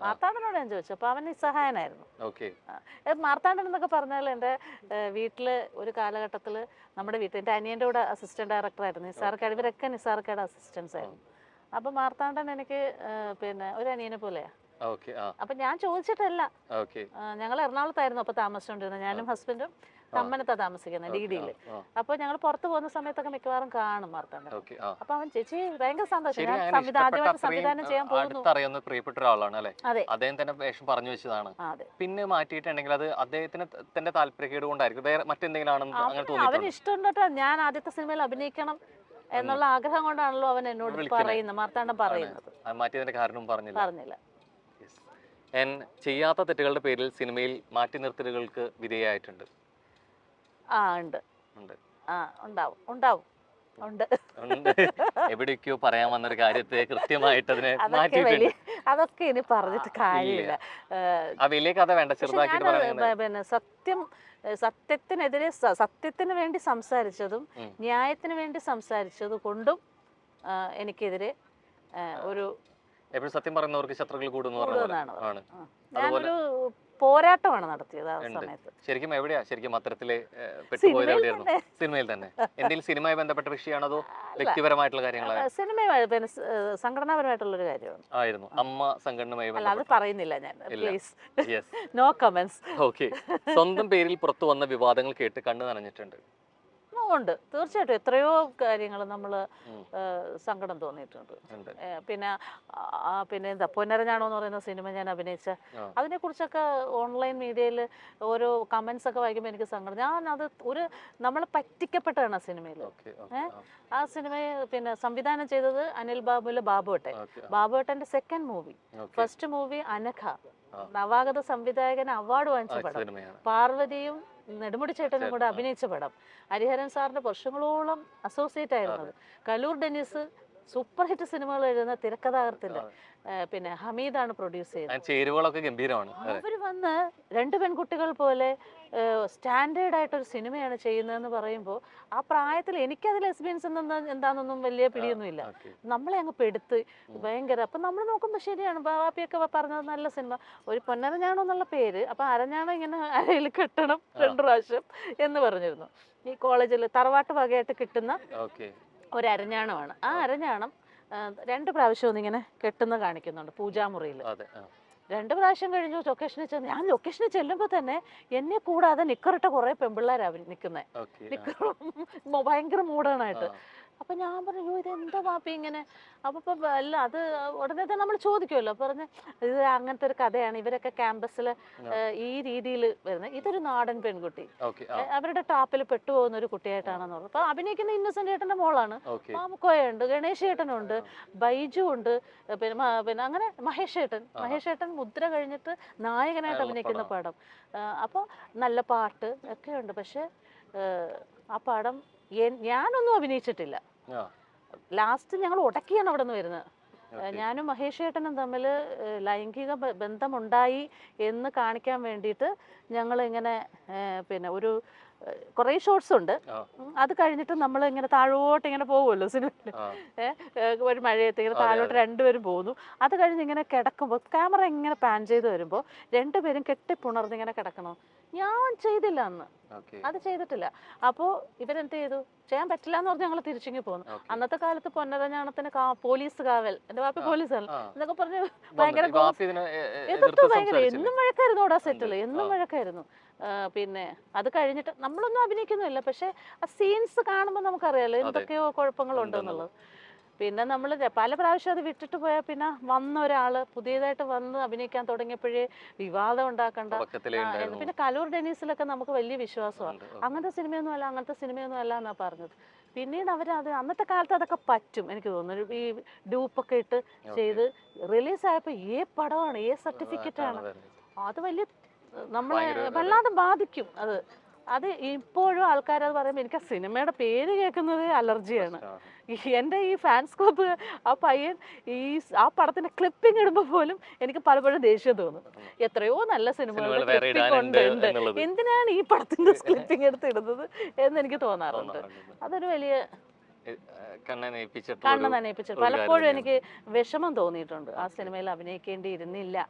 മാർത്താണ്ഡനോട് ഞാൻ ചോദിച്ചു. അപ്പൊ അവൻ നിസ്സഹായനായിരുന്നു. മാർത്താണ്ഡൻ എന്നൊക്കെ പറഞ്ഞാൽ എൻ്റെ വീട്ടില് ഒരു കാലഘട്ടത്തില് നമ്മുടെ വീട്ടിൽ എൻ്റെ അനിയൻ്റെ കൂടെ അസിസ്റ്റന്റ് ഡയറക്ടർ ആയിരുന്നു. നിസാർക്കാട്, ഇവരൊക്കെ നിസാർക്കാട് അസിസ്റ്റൻസ് ആയിരുന്നു. അപ്പൊ മാർത്താണ്ഡൻ എനിക്ക് പിന്നെ ഒരു അനിയനെ പോലെയാ. അപ്പൊ ഞാൻ ചോദിച്ചിട്ടല്ല. ഞങ്ങൾ എറണാകുളത്തായിരുന്നു അപ്പൊ താമസിച്ചോണ്ടിരുന്നത്. ഞാനും ഹസ്ബൻഡും തമ്മനത്താ താമസിക്കുന്നത്, ഡിഡിയില്. അപ്പൊ ഞങ്ങൾ പുറത്തു പോകുന്ന സമയത്തൊക്കെ മിക്കവാറും കാണും മാർത്താണ്ഡൻ. അപ്പൊ അവൻ ചേച്ചി ഭയങ്കര സന്തോഷം, ഞാൻ ആദ്യമായിട്ട് സംവിധാനം ചെയ്യാൻ പോകുന്നു. പ്രിയപ്പെട്ട ഒരാളാണ് അല്ലെ? അദ്ദേഹം തന്നെ വേഷം പറഞ്ഞു വെച്ചതാണ്. പിന്നെ മാറ്റിയിട്ടുണ്ടെങ്കിൽ അത് അദ്ദേഹത്തിന് തന്റെ താല്പര്യക്കേട് കൊണ്ടായിരിക്കും, വേറെ മറ്റെന്തെങ്കിലും ആണെന്ന് അവന് ഇഷ്ടമുണ്ടോ? ഞാൻ ആദ്യത്തെ സിനിമയിൽ അഭിനയിക്കണം എന്നുള്ള ആഗ്രഹം കൊണ്ടാണല്ലോ അവൻ എന്നോട് പറയുന്നത്, മാർത്താണ്ഡൻ പറയുന്നത്. മാറ്റിയതിന്റെ കാരണം പറഞ്ഞില്ല. ചെയ്യാത്ത തെറ്റുകളുടെ പേരിൽ സിനിമയിൽ മാറ്റി നിർത്തലുകൾക്ക് വിധേയമായിട്ടുണ്ട്. ഉണ്ട്. എവിടേക്കോ പറയാൻ വന്നൊരു കാര്യത്തെ കൃത്യമായിട്ട് അതിനെ അതൊക്കെ ഇനി പറഞ്ഞിട്ട് കാര്യമില്ല. ആ വലിയ കഥ വേണ്ട, ചെറുതാക്കി. പിന്നെ സത്യത്തിനെതിരെ സത്യത്തിന് വേണ്ടി സംസാരിച്ചതും ന്യായത്തിന് വേണ്ടി സംസാരിച്ചത് കൊണ്ടും എനിക്കെതിരെ ഒരു എപ്പോഴും സത്യം പറയുന്നവർക്ക് ശത്രുക്കൾ കൂടുന്നതാണ്. ഞാനൊരു പോരാട്ടമാണ് നടത്തിയത് ആ സമയത്ത്. ശരിക്കും എവിടെയാ ശരിക്കും അത്തരത്തില് പെട്ടുപോയത്? എവിടെയായിരുന്നു? സിനിമയിൽ തന്നെ? എന്തെങ്കിലും സിനിമയുമായി ബന്ധപ്പെട്ട വിഷയമാണോ അതോ വ്യക്തിപരമായിട്ടുള്ള കാര്യങ്ങളാണ്? സിനിമയുമായി സംഘടനാപരമായിട്ടുള്ള ഒരു കാര്യമാണ്. ആയിരുന്നു. അമ്മ സംഘടനയുമായി അത് പറയുന്നില്ല ഞാൻ, പ്ലീസ്, നോ കമന്റ്സ്. ഓക്കെ. സ്വന്തം പേരിൽ പുറത്തു വന്ന വിവാദങ്ങൾ കേട്ട് കണ്ണു നനഞ്ഞിട്ടുണ്ട്? ഉണ്ട്, തീർച്ചയായിട്ടും. എത്രയോ കാര്യങ്ങൾ നമ്മൾ സങ്കടം തോന്നിയിട്ടുണ്ട്. പിന്നെ എന്താ പൊന്നരഞ്ഞാണോ എന്ന് പറയുന്ന സിനിമ ഞാൻ അഭിനയിച്ച അതിനെ കുറിച്ചൊക്കെ ഓൺലൈൻ മീഡിയയിൽ ഓരോ കമന്റ്സ് ഒക്കെ വായിക്കുമ്പോൾ എനിക്ക് സങ്കടം. ഞാൻ അത് നമ്മൾ പറ്റിക്കപ്പെട്ടാണ് ആ സിനിമയിൽ. ആ സിനിമയെ പിന്നെ സംവിധാനം ചെയ്തത് അനിൽ ബാബുവിലെ ബാബുവേട്ടന്റെ second movie. First movie Anagha, നവാഗത സംവിധായകന് അവാർഡ് വാങ്ങിച്ച പടം. പാർവതിയും നെടുമുടി ചേട്ടനും കൂടെ അഭിനയിച്ച പടം. ഹരിഹരൻ സാറിന്റെ വർഷങ്ങളോളം അസോസിയേറ്റ് ആയിരുന്നത്. കലൂർ ഡെന്നിസ് സൂപ്പർ ഹിറ്റ് സിനിമകൾ എഴുതുന്ന തിരക്കഥാകൃത്തിന്റെ പിന്നെ ഹമീദാണ് പ്രൊഡ്യൂസ് ചെയ്യുന്നത്. അവര് വന്ന് രണ്ട് പെൺകുട്ടികൾ പോലെ സ്റ്റാൻഡേർഡ് ആയിട്ടൊരു സിനിമയാണ് ചെയ്യുന്നതെന്ന് പറയുമ്പോൾ ആ പ്രായത്തിൽ എനിക്കത് ലെസ്ബിയൻസ് എന്താണെന്നൊന്നും വലിയ പിടിയൊന്നുമില്ല. നമ്മളെ അങ്ങ് പെടുത്ത് ഭയങ്കര. അപ്പൊ നമ്മൾ നോക്കുമ്പോൾ ശരിയാണ്, ബാപ്പിയൊക്കെ പറഞ്ഞത് നല്ല സിനിമ. ഒരു പൊന്നരഞ്ഞാണോ എന്നുള്ള പേര്, അപ്പൊ അരഞ്ഞാണോ ഇങ്ങനെ അരയിൽ കെട്ടണം 2 പ്രാവശ്യം എന്ന് പറഞ്ഞിരുന്നു. ഈ കോളേജിൽ തറവാട്ട് വകയായിട്ട് കിട്ടുന്ന ഒരു അരഞ്ഞാണമാണ്. ആ അരഞ്ഞാണം 2 പ്രാവശ്യം ഒന്നിങ്ങനെ കെട്ടുന്ന കാണിക്കുന്നുണ്ട് പൂജാമുറിയിൽ. 2 പ്രാവശ്യം കഴിഞ്ഞു ലൊക്കേഷനിൽ ചെന്ന്. ഞാൻ ലൊക്കേഷനിൽ ചെല്ലുമ്പോൾ തന്നെ എന്നെ കൂടാതെ നിക്കറിട്ട കുറെ പെൺപിള്ളേരാ അവർ നിൽക്കുന്നത്. നിക്കർ ഭയങ്കര മോഡേണായിട്ട്. അപ്പൊ ഞാൻ പറഞ്ഞു, ഇത് എന്താ പാപ്പി ഇങ്ങനെ? അപ്പൊ അല്ല, അത് ഉടനെ തന്നെ നമ്മൾ ചോദിക്കുമല്ലോ. പറഞ്ഞ് ഇത് അങ്ങനത്തെ ഒരു കഥയാണ്, ഇവരൊക്കെ ക്യാമ്പസിൽ ഈ രീതിയിൽ വരുന്നത്, ഇതൊരു നാടൻ പെൺകുട്ടി, അവരുടെ ടാപ്പിൽ പെട്ടുപോകുന്ന ഒരു കുട്ടിയായിട്ടാണെന്ന് പറഞ്ഞു. അപ്പൊ അഭിനയിക്കുന്ന ഇന്നസെന്റ് ഏട്ടന്റെ മോളാണ്. മാമുക്കോയുണ്ട്, ഗണേശ് ഏട്ടനുണ്ട്, ബൈജു ഉണ്ട്, പിന്നെ അങ്ങനെ മഹേഷ് ഏട്ടൻ മുദ്ര കഴിഞ്ഞിട്ട് നായകനായിട്ട് അഭിനയിക്കുന്ന പടം. അപ്പോൾ നല്ല പാട്ട് ഒക്കെ ഉണ്ട്. പക്ഷെ ആ പടം ഞാനൊന്നും അഭിനയിച്ചിട്ടില്ല. ലാസ്റ്റ് ഞങ്ങൾ ഉടക്കിയാണ് അവിടെ നിന്ന് വരുന്നത്. ഞാനും മഹേഷ് ഏട്ടനും തമ്മിൽ ലൈംഗിക ബന്ധമുണ്ടായി എന്ന് കാണിക്കാൻ വേണ്ടിയിട്ട് ഞങ്ങൾ ഇങ്ങനെ പിന്നെ ഒരു കുറേ ഷോട്ട്സ് ഉണ്ട്. അത് കഴിഞ്ഞിട്ട് നമ്മൾ ഇങ്ങനെ താഴോട്ട് ഇങ്ങനെ പോകുമല്ലോ സിനിമയിൽ, ഒരു മഴയത്ത് ഇങ്ങനെ താഴോട്ട് രണ്ടുപേരും പോകുന്നു. അത് കഴിഞ്ഞ് ഇങ്ങനെ കിടക്കുമ്പോൾ ക്യാമറ ഇങ്ങനെ പാൻ ചെയ്ത് വരുമ്പോൾ രണ്ടുപേരും കെട്ടിപ്പുണർന്ന് ഇങ്ങനെ കിടക്കണം. ഞാൻ ചെയ്തില്ല അന്ന്, അത് ചെയ്തിട്ടില്ല. അപ്പോൾ ഇവരെന്ത് ചെയ്തു, ചെയ്യാൻ പറ്റില്ല എന്ന് പറഞ്ഞ് ഞങ്ങൾ തിരിച്ചിങ്ങി പോന്നു. അന്നത്തെ കാലത്ത് പൊന്നരഞ്ഞാണത്തിന് പോലീസ് കാവൽ, എന്റെ വാപ്പി പോലീസാണ് എന്നൊക്കെ പറഞ്ഞ് ഭയങ്കര ഭയങ്കര എന്നും വഴക്കായിരുന്നു അവിടെ സെറ്റില്, എന്നും വഴക്കായിരുന്നു. പിന്നെ അത് കഴിഞ്ഞിട്ട് നമ്മളൊന്നും അഭിനയിക്കുന്നില്ല, പക്ഷെ ആ സീൻസ് കാണുമ്പോൾ നമുക്കറിയാലോ എന്തൊക്കെയോ കുഴപ്പങ്ങളുണ്ടെന്നുള്ളത്. പിന്നെ നമ്മൾ പല പ്രാവശ്യം അത് വിട്ടിട്ട് പോയാൽ പിന്നെ വന്ന ഒരാള് പുതിയതായിട്ട് വന്ന് അഭിനയിക്കാൻ തുടങ്ങിയപ്പോഴേ വിവാദം ഉണ്ടാക്കണ്ട. പിന്നെ കലൂർ ഡെനീസിലൊക്കെ നമുക്ക് വലിയ വിശ്വാസമാണ്, അങ്ങനത്തെ സിനിമയൊന്നും അല്ല എന്നാ പറഞ്ഞത്. പിന്നീട് അവരത് അന്നത്തെ കാലത്ത് അതൊക്കെ പറ്റും എനിക്ക് തോന്നുന്നു. ഈ ഡ്യൂപ്പൊക്കെ ഇട്ട് ചെയ്ത് റിലീസായപ്പോൾ പടമാണ്, സർട്ടിഫിക്കറ്റ് ആണ്, അത് വലിയ നമ്മളെ വല്ലാതെ ബാധിക്കും. അത് ഇപ്പോഴും ആൾക്കാരത് പറയുമ്പോൾ എനിക്ക് ആ സിനിമയുടെ പേര് കേൾക്കുന്നത് അലർജിയാണ്. എൻ്റെ ഈ ഫാൻസ് ക്ലബ്ബ് ആ പയ്യൻ ആ പടത്തിന്റെ ക്ലിപ്പിംഗ് ഇടുമ്പോൾ പോലും എനിക്ക് പലപ്പോഴും ദേഷ്യം തോന്നും. എത്രയോ നല്ല സിനിമകളുടെ ക്ലിപ്പിംഗ് ഉണ്ട്, എന്തിനാണ് ഈ പടത്തിന്റെ ക്ലിപ്പിംഗ് എടുത്ത് ഇടുന്നത് എന്ന് എനിക്ക് തോന്നാറുണ്ട്. അതൊരു വലിയ കണ്ണനയിപ്പിച്ചിട്ട് പലപ്പോഴും എനിക്ക് വിഷമം തോന്നിയിട്ടുണ്ട്. ആ സിനിമയിൽ അഭിനയിക്കേണ്ടിയിരുന്നില്ല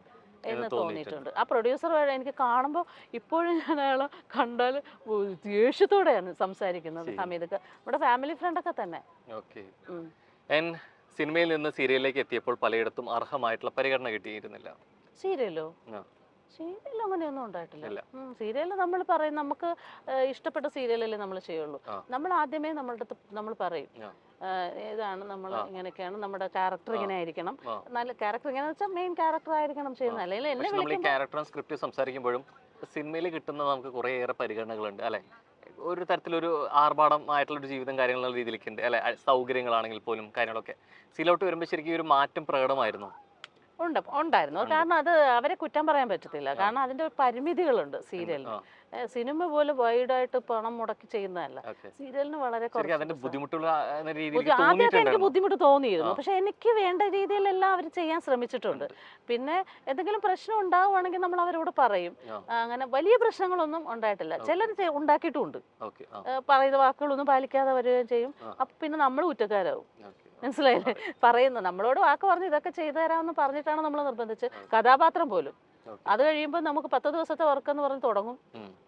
എന്ന് തോന്നിയിട്ടുണ്ട്. ആ പ്രൊഡ്യൂസർ വഴി എനിക്ക് കാണുമ്പോൾ ഇപ്പോഴും ഞാൻ അയാളെ കണ്ടാൽ ദേഷ്യത്തോടെയാണ് സംസാരിക്കുന്നത്. ഹമീദൊക്കെ നമ്മുടെ ഫാമിലി ഫ്രണ്ടൊക്കെ തന്നെ. സിനിമയിൽ നിന്ന് സീരിയലിലേക്ക് എത്തിയപ്പോൾ പലയിടത്തും അർഹമായിട്ടുള്ള പരിഗണന കിട്ടിയിരുന്നില്ല. സീരിയലോ അങ്ങനെയൊന്നും ഉണ്ടായിട്ടില്ല. സീരിയല് നമ്മൾ പറയും, നമുക്ക് ഇഷ്ടപ്പെട്ട സീരിയലല്ലേ നമ്മൾ ചെയ്യുള്ളൂ. നമ്മൾ ആദ്യമേ നമ്മൾ പറയും ഏതാണ് നമ്മൾ ഇങ്ങനെയൊക്കെയാണ്, നമ്മുടെ ക്യാരക്ടർ ഇങ്ങനെ ആയിരിക്കണം, നല്ല ക്യാരക്ടർ ഇങ്ങനെ വെച്ചാൽ മെയിൻ ക്യാരക്ടർ ആയിരിക്കണം ചെയ്യുന്നത്. അല്ലെങ്കിൽ എന്നെ ക്യാരക്ടറും സ്ക്രിപ്റ്റ് സംസാരിക്കുമ്പോഴും സിനിമയിൽ കിട്ടുന്ന നമുക്ക് കുറേയേറെ പരിഗണനകളുണ്ട് അല്ലെ. ഒരു തരത്തിലൊരു ആർഭാടമായിട്ടുള്ളൊരു ജീവിതം കാര്യങ്ങളുള്ള രീതിയിലേക്ക് ഉണ്ട് അല്ലെ. സൗകര്യങ്ങളാണെങ്കിൽ പോലും കാര്യങ്ങളൊക്കെ സീലോട്ട് വരുമ്പോൾ ശരിക്കും ഒരു മാറ്റം പ്രകടമായിരുന്നു. ഉണ്ടായിരുന്നു. കാരണം അത് അവരെ കുറ്റം പറയാൻ പറ്റത്തില്ല, കാരണം അതിന്റെ പരിമിതികളുണ്ട് സീരിയലിന്. സിനിമ പോലെ വൈഡായിട്ട് പണം മുടക്കി ചെയ്യുന്നതല്ല, സീരിയലിന് വളരെ ആദ്യമൊക്കെ എനിക്ക് ബുദ്ധിമുട്ട് തോന്നിയിരുന്നു. പക്ഷെ എനിക്ക് വേണ്ട രീതിയിലെല്ലാം അവർ ചെയ്യാൻ ശ്രമിച്ചിട്ടുണ്ട്. പിന്നെ എന്തെങ്കിലും പ്രശ്നം ഉണ്ടാവുകയാണെങ്കിൽ നമ്മൾ അവരോട് പറയും. അങ്ങനെ വലിയ പ്രശ്നങ്ങളൊന്നും ഉണ്ടായിട്ടില്ല. ചിലർ ഉണ്ടാക്കിയിട്ടുമുണ്ട്, പറയുന്ന വാക്കുകളൊന്നും പാലിക്കാതെ വരികയും ചെയ്യും. അപ്പൊ പിന്നെ നമ്മൾ കുറ്റക്കാരാവും. മനസ്സിലായില്ലേ? പറയുന്നു നമ്മളോട് വാക്ക് പറഞ്ഞ് ഇതൊക്കെ ചെയ്തു തരാമെന്ന് പറഞ്ഞിട്ടാണ് നമ്മൾ നിർബന്ധിച്ച്, കഥാപാത്രം പോലും. അത് കഴിയുമ്പോൾ നമുക്ക് 10 ദിവസത്തെ വർക്ക് എന്ന് പറഞ്ഞ് തുടങ്ങും.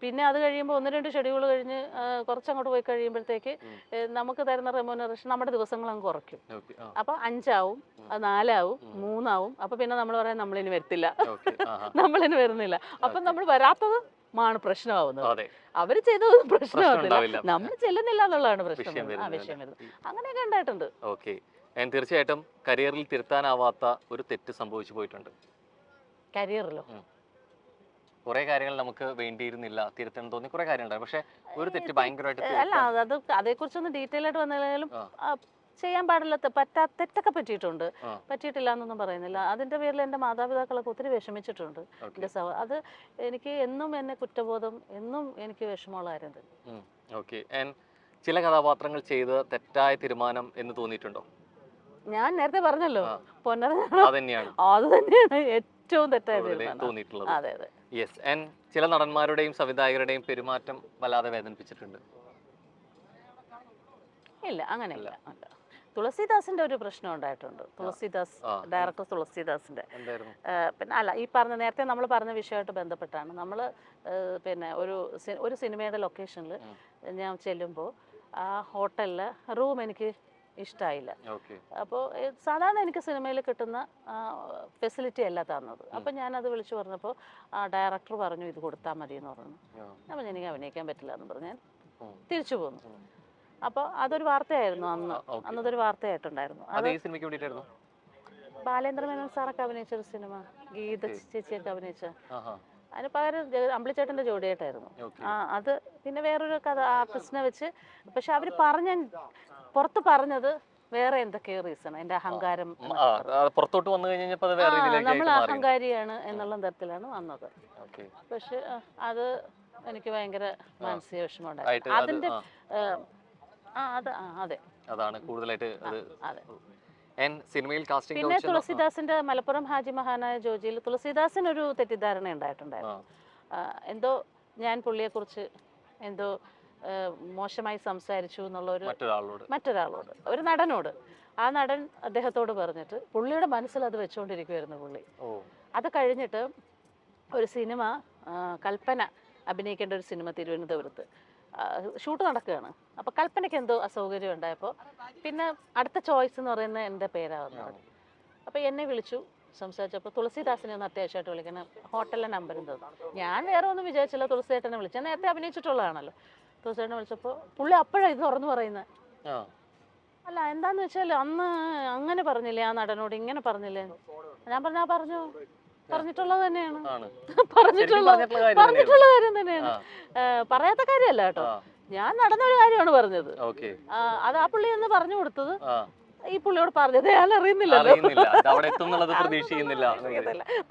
പിന്നെ അത് കഴിയുമ്പോൾ 1-2 ഷെഡ്യൂൾ കഴിഞ്ഞ് കുറച്ചങ്ങോട്ട് പോയി കഴിയുമ്പോഴത്തേക്ക് നമുക്ക് തരുന്ന റെമ്യൂണറേഷൻ നമ്മുടെ ദിവസങ്ങൾ അങ്ങ് കുറയ്ക്കും. അപ്പൊ 5 ആവും, 4 ആവും, 3 ആവും. അപ്പൊ പിന്നെ നമ്മൾ പറയാം നമ്മളിനി വരത്തില്ല, നമ്മളിനി വരുന്നില്ല. അപ്പൊ നമ്മൾ വരാത്തത് മാണ് പ്രശ്നമാവുന്നത്. അവര് ചെയ്തത് പ്രശ്നമാവില്ല, നമ്മൾ ചെല്ലുന്നില്ല എന്നുള്ളതാണ് പ്രശ്നം, വിഷയം വരുന്നത്. അങ്ങനെയൊക്കെ ഉണ്ടായിട്ടുണ്ട്. തീർച്ചയായിട്ടും കരിയറിൽ തിരുത്താനാവാത്ത ഒരു തെറ്റ് സംഭവിച്ചു പോയിട്ടുണ്ട്. കരിയറിലോ കുറെ കാര്യങ്ങൾ നമുക്ക് വേണ്ടിയിരുന്നില്ല, തിരുത്താൻ തോന്നി കുറെ കാര്യങ്ങളുണ്ടായിരുന്നു. പക്ഷെ ഒരു തെറ്റ് ഭയങ്കരമായിട്ട് അതേക്കുറിച്ചൊന്നും ഡീറ്റെയിൽ ആയിട്ട് വന്നാലും ചെയ്യാൻ പാടില്ല, തെറ്റൊക്കെ പറ്റിയിട്ടില്ല എന്നൊന്നും പറയുന്നില്ല. അതിന്റെ പേരിൽ എൻ്റെ മാതാപിതാക്കളൊക്കെ ഒത്തിരി വിഷമിച്ചിട്ടുണ്ട്. അത് എനിക്ക് എന്നും എന്നെ കുറ്റബോധം, എന്നും എനിക്ക് വിഷമമുള്ളായിരുന്നു. ചില കഥാപാത്രങ്ങൾ ചെയ്ത തെറ്റായ തീരുമാനം എന്ന് തോന്നിയിട്ടുണ്ടോ? ഞാൻ നേരത്തെ പറഞ്ഞല്ലോ, അത് തന്നെയാണ് ഏറ്റവും തെറ്റായ തീരുമാനം. അതെ അതെ. ചില നടന്മാരുടെയും സംവിധായകരുടെയും പെരുമാറ്റം വല്ലാതെ വേദനിപ്പിച്ചിട്ടുണ്ട്? ഇല്ല, അങ്ങനെയില്ല. തുളസിദാസിന്റെ ഒരു പ്രശ്നം ഉണ്ടായിട്ടുണ്ട്. ഡയറക്ടർ തുളസിദാസിന്റെ പിന്നെ അല്ല, ഈ പറഞ്ഞ നേരത്തെ നമ്മൾ പറഞ്ഞ വിഷയമായിട്ട് ബന്ധപ്പെട്ടാണ്. നമ്മൾ പിന്നെ ഒരു സിനിമയുടെ ലൊക്കേഷനിൽ ഞാൻ ചെല്ലുമ്പോൾ ആ ഹോട്ടലിൽ റൂം എനിക്ക് ഇഷ്ടമായില്ല. ഓക്കെ. അപ്പോൾ സാധാരണ എനിക്ക് സിനിമയിൽ കിട്ടുന്ന ഫെസിലിറ്റി അല്ല തന്നത്. അപ്പം ഞാനത് വിളിച്ചു പറഞ്ഞപ്പോൾ ഡയറക്ടർ പറഞ്ഞു ഇത് കൊടുത്താൽ മതി എന്ന് പറഞ്ഞു. അപ്പം എനിക്ക് അഭിനയിക്കാൻ പറ്റില്ല എന്ന് പറഞ്ഞ് ഞാൻ തിരിച്ചു പോന്നു. അപ്പോൾ അതൊരു വാർത്തയായിരുന്നു അന്നതൊരു വാർത്തയായിട്ടുണ്ടായിരുന്നു. അത് സിനിമയ്ക്ക് വേണ്ടിയിട്ടായിരുന്നു. ബാലേന്ദ്ര മേനോൻ സാറൊക്കെ അഭിനയിച്ചൊരു സിനിമ, ഗീത ചേച്ചിയൊക്കെ അഭിനയിച്ച, അതിന് പകരം അമ്പിളിച്ചേട്ടൻ്റെ ജോഡിയായിട്ടായിരുന്നു. അത് പിന്നെ വേറൊരു കഥ ആർട്ടിസ്റ്റിനെ വെച്ച്. പക്ഷെ അവർ പുറത്ത് പറഞ്ഞത് വേറെ എന്തൊക്കെയോ റീസൺ, എൻ്റെ അഹങ്കാരം, പുറത്തോട്ട് വന്നു കഴിഞ്ഞപ്പോൾ നമ്മൾ അഹങ്കാരിയാണ് എന്നുള്ള തരത്തിലാണ് വന്നത്. പക്ഷെ അത് എനിക്ക് ഭയങ്കര മാനസിക വിഷമമുണ്ടായി. അതിന്റെ അതെ, അതാണ് കൂടുതലായിട്ട്. അതെ. സിനിമയിൽ കാസ്റ്റിംഗ് പിന്നെ തുളസിദാസിന്റെ മലപ്പുറം ഹാജി മഹാനായ ജോജിയിൽ തുളസിദാസിന് ഒരു തെറ്റിദ്ധാരണ ഉണ്ടായിട്ടുണ്ടായിരുന്നു. എന്തോ ഞാൻ പുള്ളിയെക്കുറിച്ച് എന്തോ മോശമായി സംസാരിച്ചു എന്നുള്ളൊരു മറ്റൊരാളോട്, ഒരു നടനോട്. ആ നടൻ അദ്ദേഹത്തോട് പറഞ്ഞിട്ട് പുള്ളിയുടെ മനസ്സിൽ അത് വെച്ചുകൊണ്ടിരിക്കുമായിരുന്നു പുള്ളി. അത് കഴിഞ്ഞിട്ട് ഒരു സിനിമ, കൽപ്പന അഭിനയിക്കേണ്ട ഒരു സിനിമ തിരുവനന്തപുരത്ത് ഷൂട്ട് നടക്കുകയാണ്. അപ്പോൾ കൽപ്പനയ്ക്ക് എന്തോ അസൗകര്യം ഉണ്ടായപ്പോൾ പിന്നെ അടുത്ത ചോയ്സ് എന്ന് പറയുന്നത് എൻ്റെ പേരാകുന്നത്. അപ്പോൾ എന്നെ വിളിച്ചു സംസാരിച്ചപ്പോൾ തുളസിദാസിനെ ഒന്ന് അത്യാവശ്യമായിട്ട് വിളിക്കണം, ഹോട്ടലിലെ നമ്പരും തന്നു. ഞാൻ വേറെ ഒന്നും വിചാരിച്ചില്ല, തുളസിയേട്ടനെ വിളിച്ചു. ഞാൻ നേരത്തെ അഭിനയിച്ചിട്ടുള്ളതാണല്ലോ. തുളസിയേട്ടനെ വിളിച്ചപ്പോൾ പുള്ളി അപ്പോഴാണ് ഇത് തുറന്നു പറയുന്നത്. അല്ല എന്താന്ന് വെച്ചാൽ അന്ന് അങ്ങനെ പറഞ്ഞില്ലേ, ആ നടനോട് ഇങ്ങനെ പറഞ്ഞില്ലേ. ഞാൻ പറഞ്ഞിട്ടുള്ളത് തന്നെയാണ്, പറഞ്ഞിട്ടുള്ള കാര്യം തന്നെയാണ്, പറയാത്ത കാര്യമല്ല കേട്ടോ. ഞാൻ നടന്നൊരു കാര്യമാണ് പറഞ്ഞത്. അത് ആ പുള്ളി എന്ന് പറഞ്ഞു കൊടുത്തത് ഈ പുള്ളിയോട് പറഞ്ഞത് ഞാൻ അറിയുന്നില്ലല്ലോ.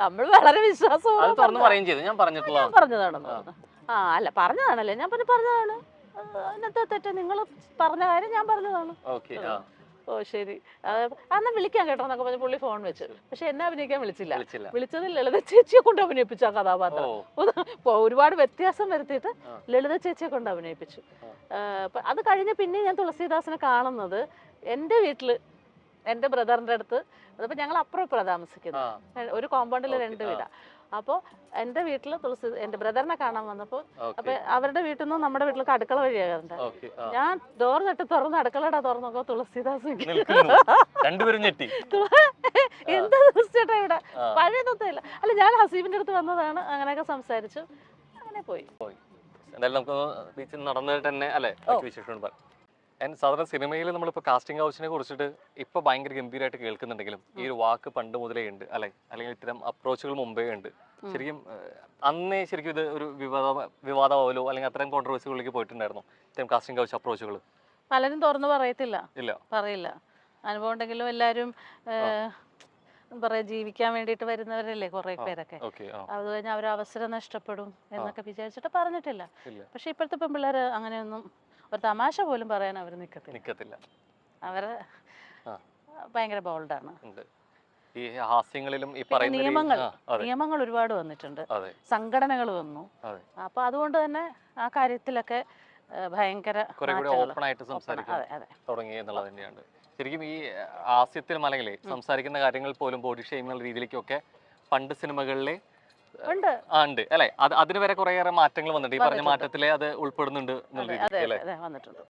നമ്മൾ വളരെ വിശ്വാസം പറഞ്ഞതാണെന്ന്. അല്ല പറഞ്ഞതാണല്ലേ, ഞാൻ പറഞ്ഞതാണ്. അതിനകത്ത് തെറ്റ്, നിങ്ങൾ പറഞ്ഞ കാര്യം ഞാൻ പറഞ്ഞതാണ്. ഓ ശരി, അന്ന് വിളിക്കാൻ കേട്ടോ എന്നൊക്കെ പറഞ്ഞ് പുള്ളി ഫോൺ വെച്ച്. പക്ഷെ എന്നെ അഭിനയിക്കാൻ വിളിച്ചില്ല. വിളിച്ചത് ലളിത ചേച്ചിയെ കൊണ്ട് അഭിനയിപ്പിച്ച ആ കഥാപാത്രം. ഒരുപാട് വ്യത്യാസം വരുത്തിയിട്ട് ലളിത ചേച്ചിയെ കൊണ്ട് അഭിനയിപ്പിച്ചു. അത് കഴിഞ്ഞ് പിന്നെ ഞാൻ തുളസിദാസിനെ കാണുന്നത് എൻ്റെ വീട്ടില്, എൻ്റെ ബ്രദറിൻ്റെ അടുത്ത്. അതിപ്പോൾ ഞങ്ങൾ അപ്പുറം താമസിക്കുന്നത്, ഒരു കോമ്പൗണ്ടിൽ 2 വീടാ. അപ്പോൾ എൻ്റെ വീട്ടിൽ എൻ്റെ ബ്രദറിനെ കാണാൻ വന്നപ്പോൾ, അപ്പൊ അവരുടെ വീട്ടിൽ നിന്ന് നമ്മുടെ വീട്ടിലേക്ക് അടുക്കള വഴിയാകാറുണ്ട്. ഞാൻ ഡോർ തട്ടി തുറന്ന് അടുക്കളയുടെ തുറന്നു നോക്കുമ്പോൾ തുളസിദാസ് എന്താ ചേട്ടാ ഇവിടെ, പഴയതൊന്നും ഇല്ല. അല്ല ഞാൻ ഹസീബിന്റെ അടുത്ത് വന്നതാണ്, അങ്ങനെയൊക്കെ സംസാരിച്ചു, അങ്ങനെ പോയി. എന്തായാലും നമുക്ക് നടന്നിട്ട് തന്നെ അല്ലേ വിശേഷം. സാധാരണ സിനിമയിൽ നമ്മളിപ്പോൾ കാസ്റ്റിംഗ് ഹൗസിനെ കുറിച്ചിട്ട് ഇപ്പോൾ ഭയങ്കര ഗംഭീരമായിട്ട് കേൾക്കുന്നുണ്ടെങ്കിലും ഈ ഒരു വാക്ക് പണ്ട് മുതലേ ഉണ്ട് അല്ലെ, അല്ലെങ്കിൽ ഇത്തരം അപ്രോച്ചുകൾ മുമ്പേ ഉണ്ട്. ശരിക്കും അന്നേ ശരിക്കും ഇത് ഒരു വിവാദമാവലോ അല്ലെങ്കിൽ അത്തരം കോൺട്രവേഴ്സികളിലേക്ക് പോയിട്ടുണ്ടായിരുന്നു ഇത്തരം കാസ്റ്റിംഗ് ഹൗസ് അപ്രോച്ചുകൾ? പലരും തുറന്നു പറയില്ല. അനുഭവം ഉണ്ടെങ്കിലും എല്ലാവരും പറയാ ജീവിക്കാൻ വേണ്ടിയിട്ട് വരുന്നവരല്ലേ കുറെ പേരൊക്കെ. അത് കഴിഞ്ഞാൽ അവർ അവസരം നഷ്ടപ്പെടും എന്നൊക്കെ വിചാരിച്ചിട്ട് പറഞ്ഞിട്ടില്ല. പക്ഷെ ഇപ്പോഴത്തെ പെൺപിള്ളേർ അങ്ങനെയൊന്നും ഒരു തമാശ പോലും പറയാൻ അവർ നിൽക്കത്തില്ല. അവര് ഭയങ്കര ബോൾഡാണ്. ഈ ഹാസ്യങ്ങളിലും ഈ പറയുന്ന നിയമങ്ങൾ ഒരുപാട് വന്നിട്ടുണ്ട്, സംഘടനകൾ വന്നു. അപ്പൊ അതുകൊണ്ട് തന്നെ ആ കാര്യത്തിലൊക്കെ ഭയങ്കര ഓപ്പൺ ആയിട്ട് സംസാരിക്കാൻ തുടങ്ങി എന്നുള്ളത് തന്നെയാണ്. ശരിക്കും ഈ ഹാസ്യത്തിൽ അല്ലെങ്കിൽ സംസാരിക്കുന്ന കാര്യങ്ങൾ പോലും ബോഡി ഷെയ്മിംഗ് രീതിയിലേക്കൊക്കെ പണ്ട് സിനിമകളിലെ ഉണ്ട് അല്ലെ. അതിന് വരെ കുറേയേറെ മാറ്റങ്ങൾ വന്നിട്ടുണ്ട്. ഈ പറഞ്ഞ മാറ്റത്തിലെ അത് ഉൾപ്പെടുന്നുണ്ട്. വന്നിട്ടുണ്ട്.